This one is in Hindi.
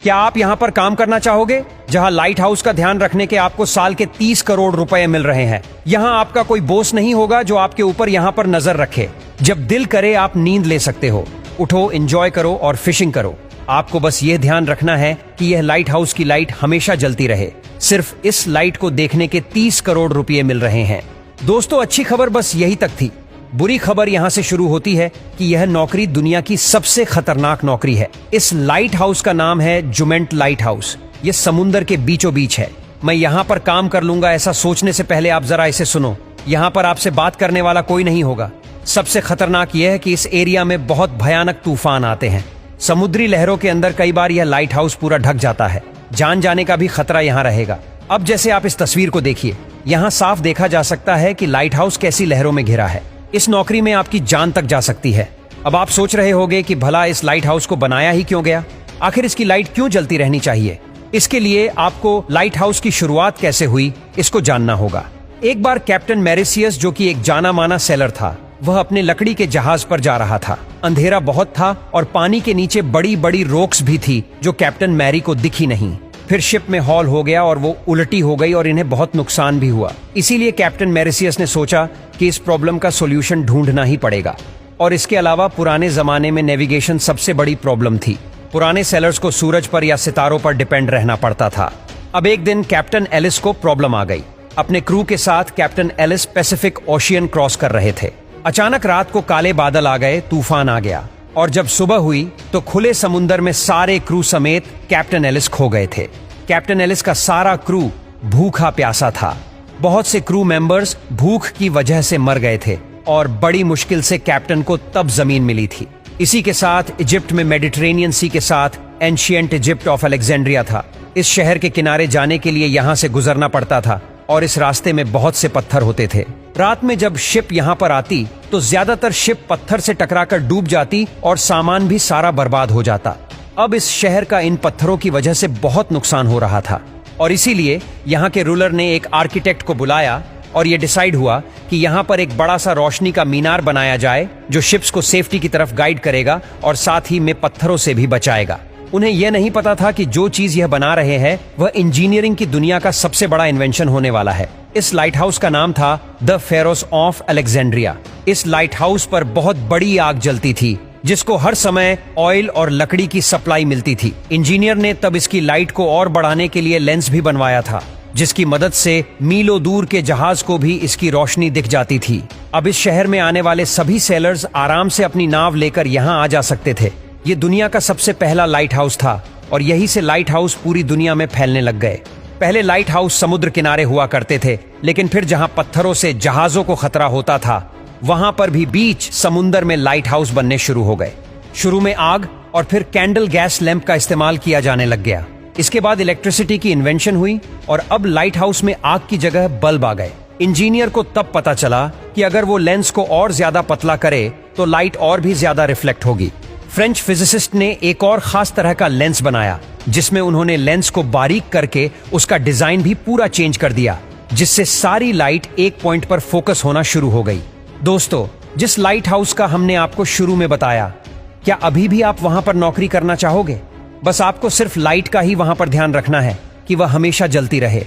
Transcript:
क्या आप यहाँ पर काम करना चाहोगे, जहाँ लाइट हाउस का ध्यान रखने के आपको साल के 30 करोड़ रुपए मिल रहे हैं? यहाँ आपका कोई बॉस नहीं होगा जो आपके ऊपर यहाँ पर नजर रखे। जब दिल करे आप नींद ले सकते हो, उठो, एंजॉय करो और फिशिंग करो। आपको बस ये ध्यान रखना है कि यह लाइट हाउस की लाइट हमेशा जलती रहे। सिर्फ इस लाइट को देखने के 30 करोड़ रुपए मिल रहे हैं। दोस्तों, अच्छी खबर बस यही तक थी। बुरी खबर यहाँ से शुरू होती है कि यह नौकरी दुनिया की सबसे खतरनाक नौकरी है। इस लाइट हाउस का नाम है जुमेंट लाइट हाउस। ये समुंदर के बीचों बीच है। मैं यहाँ पर काम कर लूंगा ऐसा सोचने से पहले आप जरा इसे सुनो। यहाँ पर आपसे बात करने वाला कोई नहीं होगा। सबसे खतरनाक यह है कि इस एरिया में बहुत भयानक तूफान आते हैं। समुद्री लहरों के अंदर कई बार यह लाइट हाउस पूरा ढक जाता है। जान जाने का भी खतरा यहाँ रहेगा। अब जैसे आप इस तस्वीर को देखिए, यहाँ साफ देखा जा सकता है कि लाइट हाउस कैसी लहरों में घिरा है। इस नौकरी में आपकी जान तक जा सकती है। अब आप सोच रहे होंगे कि भला इस लाइट हाउस को बनाया ही क्यों गया, आखिर इसकी लाइट क्यों जलती रहनी चाहिए? इसके लिए आपको लाइट हाउस की शुरुआत कैसे हुई इसको जानना होगा। एक बार कैप्टन मैरिसियस, जो कि एक जाना माना सेलर था, वह अपने लकड़ी के जहाज पर जा रहा था। अंधेरा बहुत था और पानी के नीचे बड़ी बड़ी रोक्स भी थी जो कैप्टन मैरी को दिखी नहीं। फिर शिप में हॉल हो गया और वो उल्टी हो गई और इन्हें बहुत नुकसान भी हुआ। इसीलिए कैप्टन मैरिसियस ने सोचा कि इस प्रॉब्लम का सॉल्यूशन ढूंढना ही पड़ेगा। और इसके अलावा पुराने जमाने में नेविगेशन सबसे बड़ी प्रॉब्लम थी। पुराने सेलर्स को सूरज पर या सितारों पर डिपेंड रहना पड़ता था। अब एक दिन कैप्टन एलिस को प्रॉब्लम आ गई। अपने क्रू के साथ captain Alice Pacific Ocean cross कर रहे थे। अचानक रात को काले बादल आ गए, तूफान आ गया और जब सुबह हुई तो खुले समुंदर में सारे क्रू समेत कैप्टन एलिस खो गए थे। कैप्टन एलिस का सारा क्रू भूखा प्यासा था। बहुत से क्रू मेंबर्स भूख की वजह से मर गए थे और बड़ी मुश्किल से कैप्टन को तब जमीन मिली थी। इसी के साथ इजिप्ट में मेडिटेरेनियन सी के साथ एंशिएंट इजिप्ट ऑफ अलेक्जेंड्रिया था। इस शहर के किनारे जाने के लिए यहाँ से गुजरना पड़ता था और इस रास्ते में बहुत से पत्थर होते थे। रात में जब शिप यहाँ पर आती तो ज्यादातर शिप पत्थर से टकराकर डूब जाती और सामान भी सारा बर्बाद हो जाता। अब इस शहर का इन पत्थरों की वजह से बहुत नुकसान हो रहा था और इसीलिए यहाँ के रूलर ने एक आर्किटेक्ट को बुलाया और ये डिसाइड हुआ कि यहाँ पर एक बड़ा सा रोशनी का मीनार बनाया जाए जो शिप्स को सेफ्टी की तरफ गाइड करेगा और साथ ही में पत्थरों से भी बचाएगा। उन्हें यह नहीं पता था कि जो चीज यह बना रहे हैं वह इंजीनियरिंग की दुनिया का सबसे बड़ा इन्वेंशन होने वाला है। इस लाइट हाउस का नाम था द फेरोस ऑफ अलेक्जेंड्रिया। इस लाइट हाउस पर बहुत बड़ी आग जलती थी जिसको हर समय ऑयल और लकड़ी की सप्लाई मिलती थी। इंजीनियर ने तब इसकी लाइट को और बढ़ाने के लिए लेंस भी बनवाया था जिसकी मदद से मीलों दूर के जहाज को भी इसकी रोशनी दिख जाती थी। अब इस शहर में आने वाले सभी सेलर्स आराम से अपनी नाव लेकर यहाँ आ जा सकते थे। ये दुनिया का सबसे पहला लाइट हाउस था और यहीं से लाइट हाउस पूरी दुनिया में फैलने लग गए। पहले लाइट हाउस समुद्र किनारे हुआ करते थे, लेकिन फिर जहां पत्थरों से जहाजों को खतरा होता था वहां पर भी बीच समुद्र में लाइट हाउस बनने शुरू हो गए। शुरू में आग और फिर कैंडल गैस लैंप का इस्तेमाल किया जाने लग गया। इसके बाद इलेक्ट्रिसिटी की इन्वेंशन हुई और अब लाइट हाउस में आग की जगह बल्ब आ गए। इंजीनियर को तब पता चला कि अगर वो लेंस को और ज्यादा पतला करे तो लाइट और भी ज्यादा रिफ्लेक्ट होगी। फ्रेंच फिजिसिस्ट ने एक और खास तरह का लेंस बनाया जिसमें उन्होंने लेंस को बारीक करके उसका डिजाइन भी पूरा चेंज कर दिया, जिससे सारी लाइट एक पॉइंट पर फोकस होना शुरू हो गई। दोस्तों, जिस लाइट हाउस का हमने आपको शुरू में बताया, क्या अभी भी आप वहां पर नौकरी करना चाहोगे? बस आपको सिर्फ लाइट का ही वहां पर ध्यान रखना है कि वह हमेशा जलती रहे।